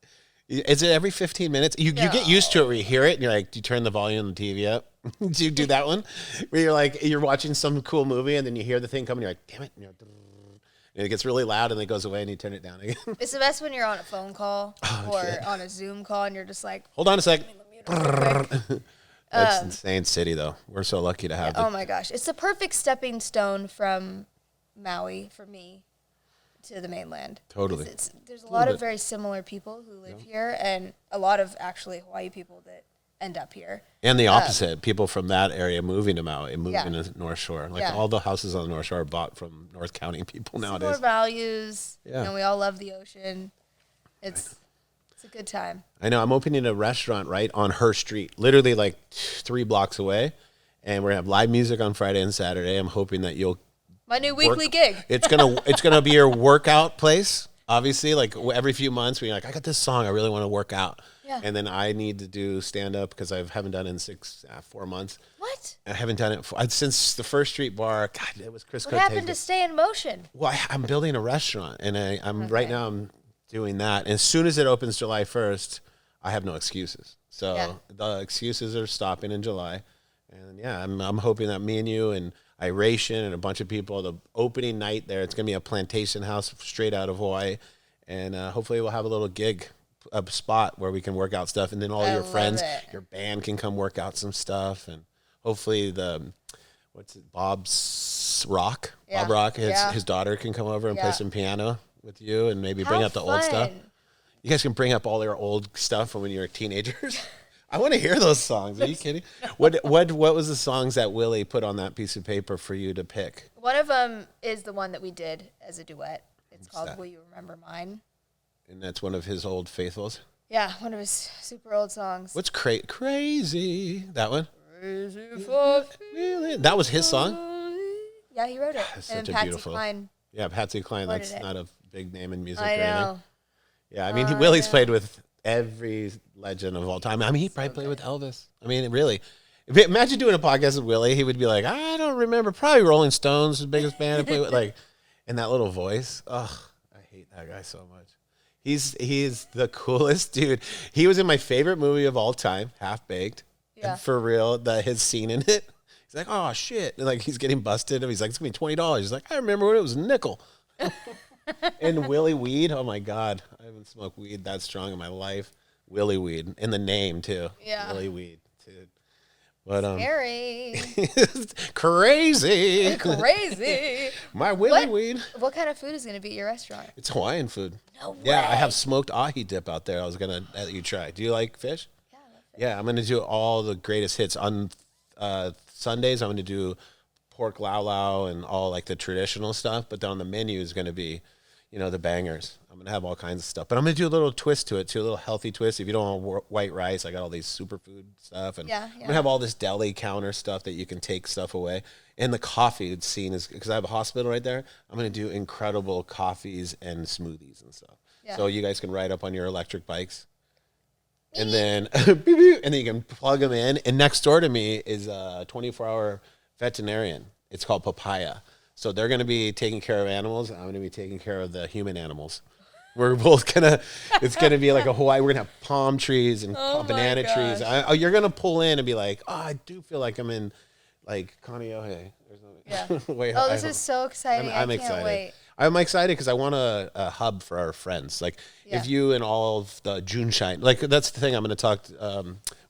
Is it every 15 minutes? You get used to it where you hear it and you're like, do you turn the volume on the TV up? Do you do that one? Where you're watching some cool movie and then you hear the thing coming, you're like, damn it. And it gets really loud and then it goes away and you turn it down again. It's the best when you're on a phone call or on a Zoom call and you're just like, hold on a sec. That's insane city, though. We're so lucky to have it. Oh, my gosh. It's the perfect stepping stone from Maui for me to the mainland. Totally. There's a lot of very similar people who live here and a lot of actually Hawaii people that end up here. And the opposite. People from that area moving to Maui, moving to North Shore. All the houses on the North Shore are bought from North County people nowadays. Similar values. Yeah. We all love the ocean. It's a good time. I know. I'm opening a restaurant right on her street, literally 3 blocks away. And we're going to have live music on Friday and Saturday. I'm hoping that you'll... My new weekly gig. It's gonna be your workout place, obviously. Every few months, when you're like, I got this song, I really want to work out. Yeah. And then I need to do stand-up because I haven't done it in 4 months. What? I haven't done it since the First Street Bar. God, it was Chris Cote. What happened to Stay in Motion? Well, I'm building a restaurant, and right now I'm doing that. And as soon as it opens July 1st, I have no excuses. So the excuses are stopping in July. And yeah, I'm hoping that me and you and Iration and a bunch of people, the opening night there, it's going to be a plantation house straight out of Hawaii. And hopefully we'll have a little gig, a spot where we can work out stuff. And then all your friends, your band can come work out some stuff. And hopefully Bob's Rock, Bob Rock, his daughter can come over and play some piano with you and maybe bring up the old stuff. You guys can bring up all your old stuff from when you were teenagers. I want to hear those songs. Are you kidding? What was the songs that Willie put on that piece of paper for you to pick? One of them is the one that we did as a duet. It's called Will You Remember Mine? And that's one of his old faithfuls? Yeah, one of his super old songs. What's Crazy? That one? Crazy for Really? That was his song? Yeah, he wrote it. That's and such a beautiful. Klein. Yeah, Patsy Cline. That's not a big name in music. I know. Or anything. Yeah, I mean, Willie's played with every legend of all time. I mean, he probably played with Elvis. I mean, really. Imagine doing a podcast with Willie. He would be like, I don't remember. Probably Rolling Stones, his biggest band to play with. Like, and that little voice. Ugh, I hate that guy so much. He's the coolest dude. He was in my favorite movie of all time, Half Baked. Yeah. And for real, his scene in it. He's like, oh, shit. And like, he's getting busted. And he's like, it's going to be $20. He's like, I remember when it was a nickel. And Willie Weed, oh my God, I haven't smoked weed that strong in my life. Willie Weed, and the name too. Yeah, Willie Weed, dude. But scary, crazy. My Willie Weed. What kind of food is going to be at your restaurant? It's Hawaiian food. No way. Yeah, I have smoked ahi dip out there. I was gonna let you try. Do you like fish? Yeah, I love fish. Yeah, I'm gonna do all the greatest hits on Sundays. I'm gonna do pork lau and all like the traditional stuff, but then on the menu is going to be, the bangers. I'm going to have all kinds of stuff, but I'm going to do a little twist to it too, a little healthy twist. If you don't want white rice, I got all these superfood stuff, and I'm going to have all this deli counter stuff that you can take stuff away. And the coffee scene is, because I have a hospital right there, I'm going to do incredible coffees and smoothies and stuff. Yeah. So you guys can ride up on your electric bikes. And then, and then you can plug them in. And next door to me is a 24-hour veterinarian. It's called Papaya. So they're going to be taking care of animals. I'm going to be taking care of the human animals. We're both it's going to be like a Hawaii. We're going to have palm trees and banana trees. You're going to pull in and be like, oh, I do feel like I'm in like Kaneohe. Yeah. This is so exciting. I'm I excited. Can't wait. I'm excited because I want a hub for our friends. Like if you and all of the Juneshine, like that's the thing I'm going to talk.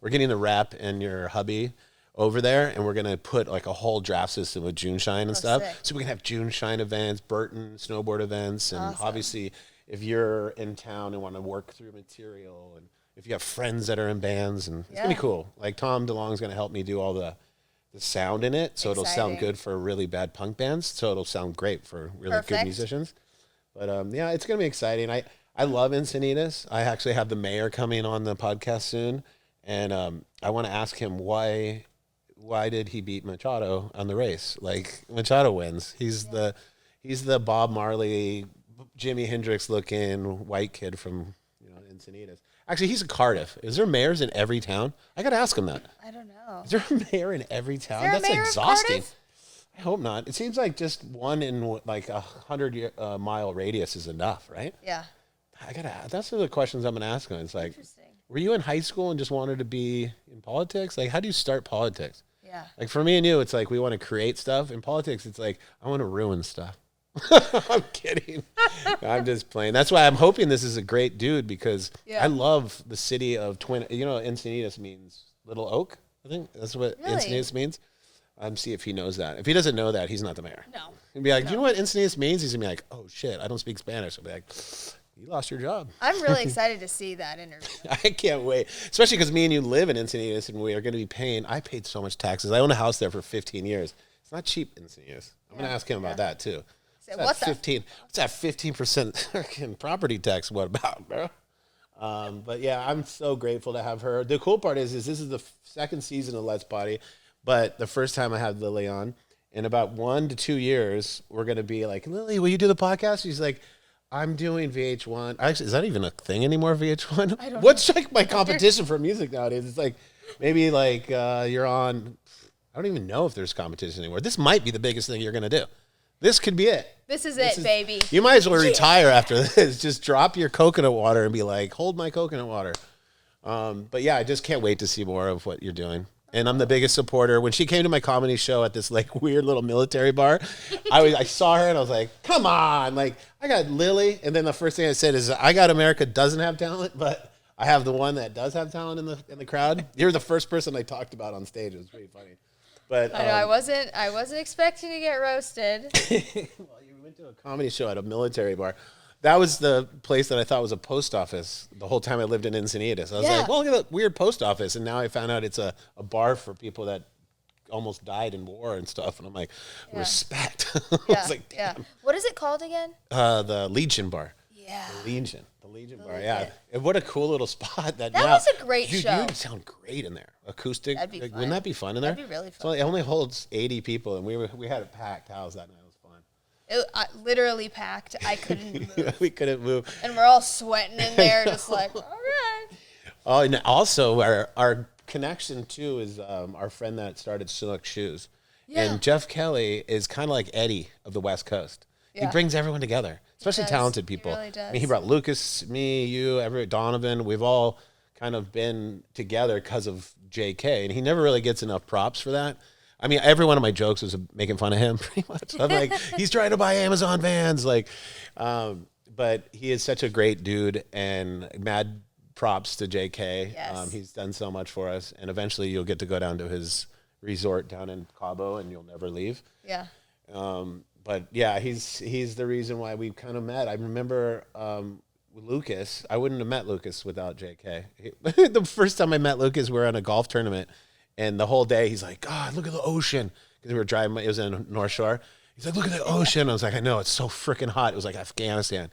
We're getting the rep and your hubby over there, and we're going to put like a whole draft system with Juneshine and stuff. Sick. So we can have Juneshine events, Burton snowboard events, and obviously if you're in town and want to work through material, and if you have friends that are in bands, and it's going to be cool. Like Tom DeLong's going to help me do all the sound in it, so it'll sound good for really bad punk bands, so it'll sound great for really good musicians. But it's going to be exciting. I love Encinitas. I actually have the mayor coming on the podcast soon, and I want to ask him why did he beat Machado on the race? Like Machado wins. He's the Bob Marley, Jimi Hendrix looking white kid from Encinitas. Actually, he's in Cardiff. Is there mayors in every town? I got to ask him that. I don't know. Is there a mayor in every town? That's exhausting. I hope not. It seems like just one in like 100-mile radius is enough, right? Yeah. That's the questions I'm going to ask him. It's like, were you in high school and just wanted to be in politics? Like, how do you start politics? Yeah. Like for me and you, it's like we want to create stuff. In politics, it's like I want to ruin stuff. I'm kidding. I'm just playing. That's why I'm hoping this is a great dude, because I love the city of Twin. Encinitas means Little Oak. I think that's what Encinitas means. See if he knows that. If he doesn't know that, he's not the mayor. No. He'd be like, do you know what Encinitas means? He's gonna be like, oh shit, I don't speak Spanish. I'll be like, you lost your job. I'm really excited to see that interview. I can't wait, especially because me and you live in Encinitas, and we are going to be paying. I paid so much taxes. I own a house there for 15 years. It's not cheap, Encinitas. I'm going to ask him about that too. So what's that 15% property tax? What about, bro? But yeah, I'm so grateful to have her. The cool part is this is the second season of Let's Poddy, but the first time I had Lily on. In about 1 to 2 years, we're going to be like, Lily, will you do the podcast? She's like, I'm doing VH1. Actually, is that even a thing anymore, VH1? I don't know. What's like my competition for music nowadays? It's like, maybe like you're on, I don't even know if there's competition anymore. This might be the biggest thing you're going to do. This could be it. This is baby. You might as well retire after this. Just drop your coconut water and be like, hold my coconut water. But yeah, I just can't wait to see more of what you're doing. And I'm the biggest supporter. When she came to my comedy show at this like weird little military bar, I saw her and I was like, come on. Like, I got Lily. And then the first thing I said is, I got America doesn't have talent, but I have the one that does have talent in the crowd. You're the first person I talked about on stage. It was pretty funny. But I know I wasn't expecting to get roasted. Well, you went to a comedy show at a military bar. That was the place that I thought was a post office the whole time I lived in Encinitas. I was like, well, look at that weird post office. And now I found out it's a bar for people that almost died in war and stuff. And I'm like, respect. I was like, damn. What is it called again? The Legion Bar. Yeah. The Legion Bar, yeah. And what a cool little spot. That was a great show. You would sound great in there. Acoustic. That'd be fun. Wouldn't that be fun in there? That'd be really fun. So it only holds 80 people, and we had it packed house that night. Literally packed. I couldn't move. We couldn't move. And we're all sweating in there, just like, all right. Oh, and also our connection too is our friend that started Snook Shoes. Yeah. And Jeff Kelly is kind of like Eddie of the West Coast. Yeah. He brings everyone together, especially talented people. He really does. I mean, he brought Lucas, me, you, Donovan. We've all kind of been together because of JK, and he never really gets enough props for that. I mean, every one of my jokes was making fun of him, pretty much. I'm like, he's trying to buy Amazon vans, like. But he is such a great dude, and mad props to JK. Yes. He's done so much for us, and eventually you'll get to go down to his resort down in Cabo, and you'll never leave. Yeah. But yeah, he's the reason why we kind of met. I remember Lucas. I wouldn't have met Lucas without JK. The first time I met Lucas, we were on a golf tournament. And the whole day, he's like, God, look at the ocean. Because we were driving, it was in North Shore. He's like, look at the ocean. I was like, I know, it's so freaking hot. It was like Afghanistan.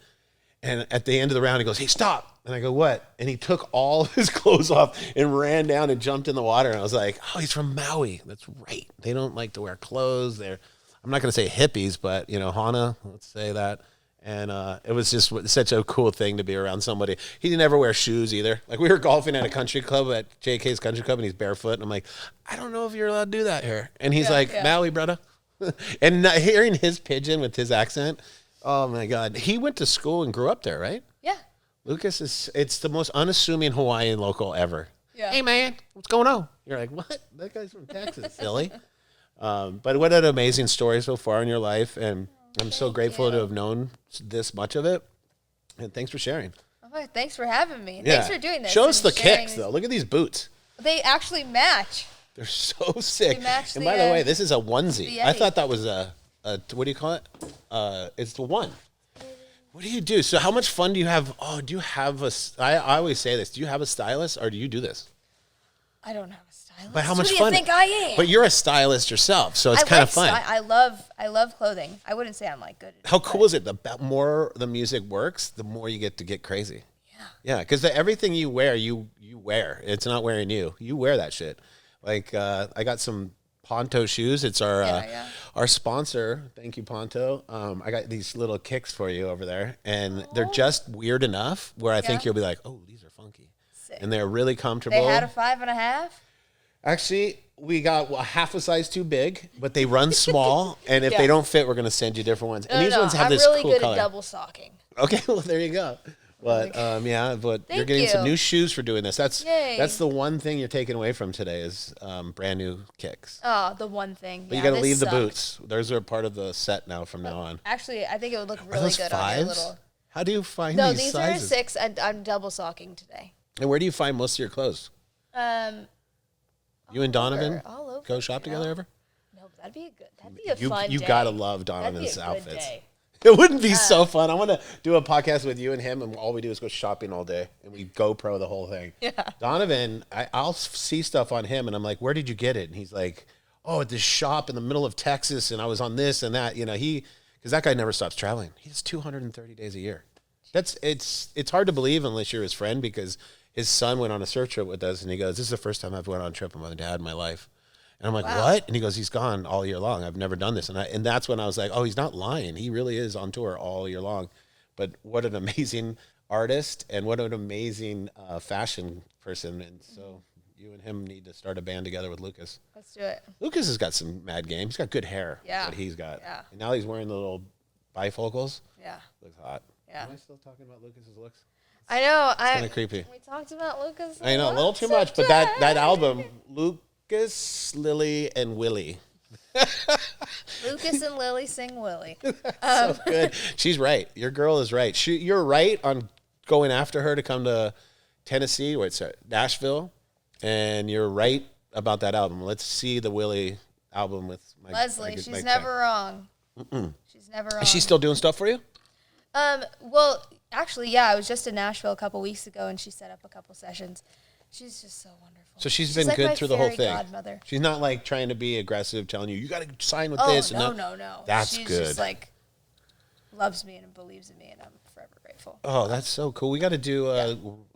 And at the end of the round, he goes, hey, stop. And I go, what? And he took all of his clothes off and ran down and jumped in the water. And I was like, oh, he's from Maui. That's right. They don't like to wear clothes. I'm not going to say hippies, but, Hana, let's say that. And it was just such a cool thing to be around somebody. He didn't ever wear shoes either. Like, we were golfing at a country club, at JK's country club, and he's barefoot. And I'm like, I don't know if you're allowed to do that here. And he's like, Maui, brother. And hearing his pidgin with his accent, oh, my God. He went to school and grew up there, right? Yeah. Lucas it's the most unassuming Hawaiian local ever. Yeah. Hey, man, what's going on? You're like, what? That guy's from Texas, silly. But what an amazing story so far in your life. And I'm so grateful to have known this much of it. And thanks for sharing. Oh, thanks for having me. Yeah. Thanks for doing this. Show us the kicks, though. Look at these boots. They actually match. They're so sick. They match and by the way, this is a onesie. I thought that was a what do you call it? It's the one. What do you do? So how much fun do you have? Oh, do you have I always say this. Do you have a stylist or do you do this? I don't have a stylist. But how much Who fun? do you think I am? But you're a stylist yourself, so it's kind of fun. I love clothing. I wouldn't say I'm like good at it. How cool is it? The more the music works, the more you get crazy. Yeah. Yeah, because everything you wear, you wear. It's not wearing you. You wear that shit. Like I got some Ponto shoes. It's our sponsor. Thank you, Ponto. I got these little kicks for you over there, and they're just weird enough where I think you'll be like, oh, these are funky. Sick. And they're really comfortable. They had a 5.5. Actually, we got half a size too big, but they run small. And if they don't fit, we're going to send you different ones. And these ones have this really cool good color. At double socking. Okay, well, there you go. But but you're getting some new shoes for doing this. That's the one thing you're taking away from today is brand new kicks. Oh, the one thing. But you got to leave the boots. Those are part of the set now from now on. Actually, I think it would look really good on your little. How do you find these sizes? No, these are 6. I'm double socking today. And where do you find most of your clothes? You and Donovan all over, go shop together ever? No, but that'd be a fun day. You gotta love Donovan's outfits. Day. It wouldn't be so fun. I want to do a podcast with you and him, and all we do is go shopping all day, and we GoPro the whole thing. Yeah. Donovan, I'll see stuff on him, and I'm like, where did you get it? And he's like, oh, at this shop in the middle of Texas, and I was on this and that. Because that guy never stops traveling. He has 230 days a year. It's hard to believe unless you're his friend, because his son went on a search trip with us, and he goes, this is the first time I've went on a trip with my dad in my life. And I'm like, what? And he goes, he's gone all year long. I've never done this. And that's when I was like, oh, he's not lying. He really is on tour all year long. But what an amazing artist, and what an amazing fashion person. And so you and him need to start a band together with Lucas. Let's do it. Lucas has got some mad game. He's got good hair. Yeah. What he's got. Yeah. And now he's wearing the little bifocals. Yeah. Looks hot. Yeah. Am I still talking about Lucas's looks? I know. It's kind of creepy. We talked about Lucas. I know, a little too much, but that album, Lucas, Lily, and Willie. Lucas and Lily sing Willie. So good. She's right. Your girl is right. You're right on going after her to come to Tennessee, Nashville, and you're right about that album. Let's see the Willie album with Leslie. She's never wrong. She's never wrong. Is she still doing stuff for you? Well, actually, yeah. I was just in Nashville a couple weeks ago, and she set up a couple sessions. She's just so wonderful. So she's been like good through the whole thing. Godmother. She's not like trying to be aggressive, telling you got to sign with Oh, this. no. That's she's good. Just like loves me and believes in me, and I'm forever grateful. Oh, that's so cool. We got to do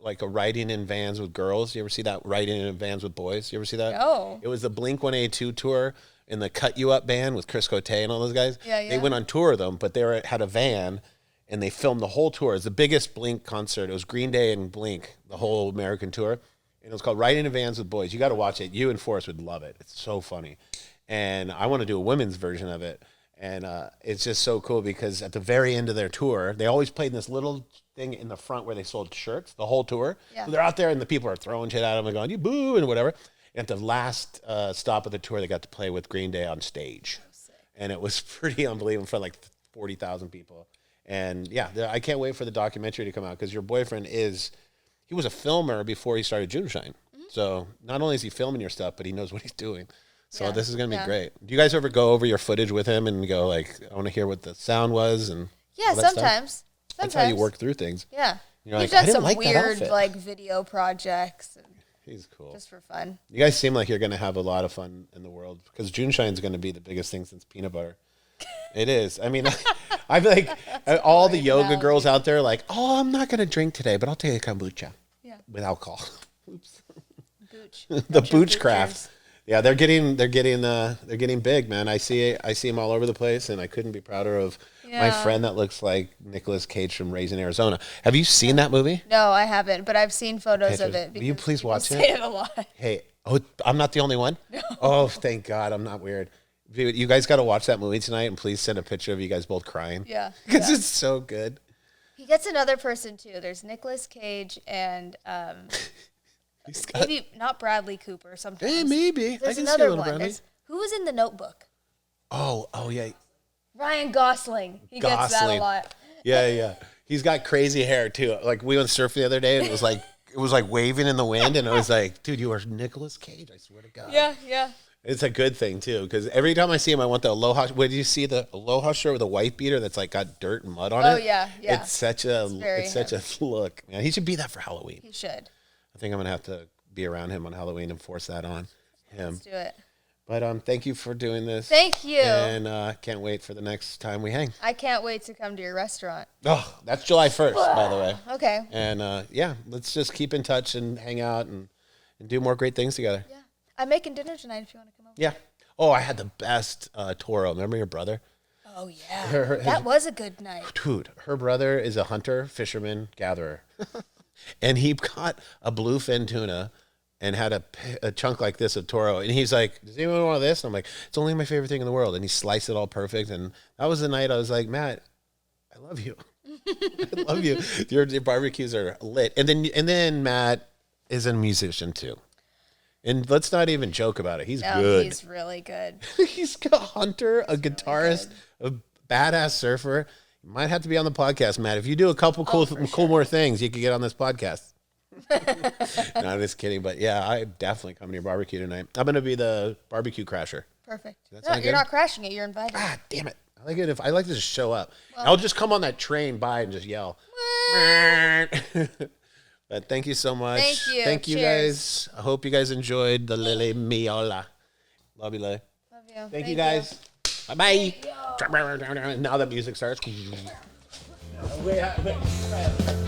like a riding in vans with girls. You ever see that? Riding in vans with boys. You ever see that? No. It was the Blink-182 tour in the Cut You Up band with Chris Cote and all those guys. Yeah. They went on tour with them, but they had a van, and they filmed the whole tour. It was the biggest Blink concert. It was Green Day and Blink, the whole American tour. And it was called Riding in Vans with Boys. You got to watch it. You and Forrest would love it. It's so funny. And I want to do a women's version of it. And it's just so cool because at the very end of their tour, they always played in this little thing in the front where they sold shirts, the whole tour. Yeah. So they're out there and the people are throwing shit at them and going, you boo, and whatever. And at the last stop of the tour, they got to play with Green Day on stage. And it was pretty unbelievable for like 40,000 people. And yeah, I can't wait for the documentary to come out because your boyfriend he was a filmer before he started Juneshine. So not only is he filming your stuff, but he knows what he's doing. So this is going to be great. Do you guys ever go over your footage with him and go like, I want to hear what the sound was? And sometimes. That's how you work through things. Yeah. You're We've like, done some weird like video projects. And he's cool. Just for fun. You guys seem like you're going to have a lot of fun in the world because Juneshine's going to be the biggest thing since peanut butter. It is. I mean, I'm like, all the yoga girls out there like, oh, I'm not going to drink today, but I'll take a kombucha with alcohol. Oops. Booch. The booch craft. Yeah, they're getting big, man. I see them all over the place, and I couldn't be prouder of my friend that looks like Nicolas Cage from Raising Arizona. Have you seen that movie? No, I haven't, but I've seen photos of it. Will you please watch it? Say it a lot. Hey, I'm not the only one? No. Oh, thank God, I'm not weird. You guys got to watch that movie tonight, and please send a picture of you guys both crying. Yeah. Because it's so good. He gets another person, too. There's Nicolas Cage and maybe not Bradley Cooper sometimes. Hey, maybe. There's another one. Who was in The Notebook? Oh, yeah. Ryan Gosling. He gets that a lot. Yeah. He's got crazy hair, too. Like, we went surfing the other day, and it was like waving in the wind, and it was like, dude, you are Nicolas Cage, I swear to God. Yeah. It's a good thing, too, because every time I see him, I want the Aloha. Did you see the Aloha shirt with a white beater that's like got dirt and mud on it? Oh, yeah. It's such a look. Man, he should be that for Halloween. He should. I think I'm going to have to be around him on Halloween and force that on him. Let's do it. But thank you for doing this. Thank you. And can't wait for the next time we hang. I can't wait to come to your restaurant. Oh, that's July 1st, by the way. Okay. And let's just keep in touch and hang out and do more great things together. Yeah. I'm making dinner tonight if you want to come over. Yeah. Oh, I had the best toro. Remember your brother? Oh, yeah. That was a good night. Dude, her brother is a hunter, fisherman, gatherer. And he caught a bluefin tuna and had a chunk like this of toro. And he's like, does anyone want this? And I'm like, it's only my favorite thing in the world. And he sliced it all perfect. And that was the night I was like, Matt, I love you. I love you. Your barbecues are lit. And then Matt is a musician too. And let's not even joke about it. He's good. He's really good. He's a hunter, a guitarist, a badass surfer. You might have to be on the podcast, Matt. If you do a couple cool more things, you could get on this podcast. No, I'm just kidding. But yeah, I definitely come to your barbecue tonight. I'm going to be the barbecue crasher. Perfect. No, you're not crashing it. You're invited. Ah, damn it. I like it if I like to just show up. Well, I'll just come on that train by and just yell. But thank you so much. Thank you. Thank you guys. I hope you guys enjoyed the Lily Meola. Love you, Lily. Love you. Thank you guys. Bye-bye. Now the music starts. Wait.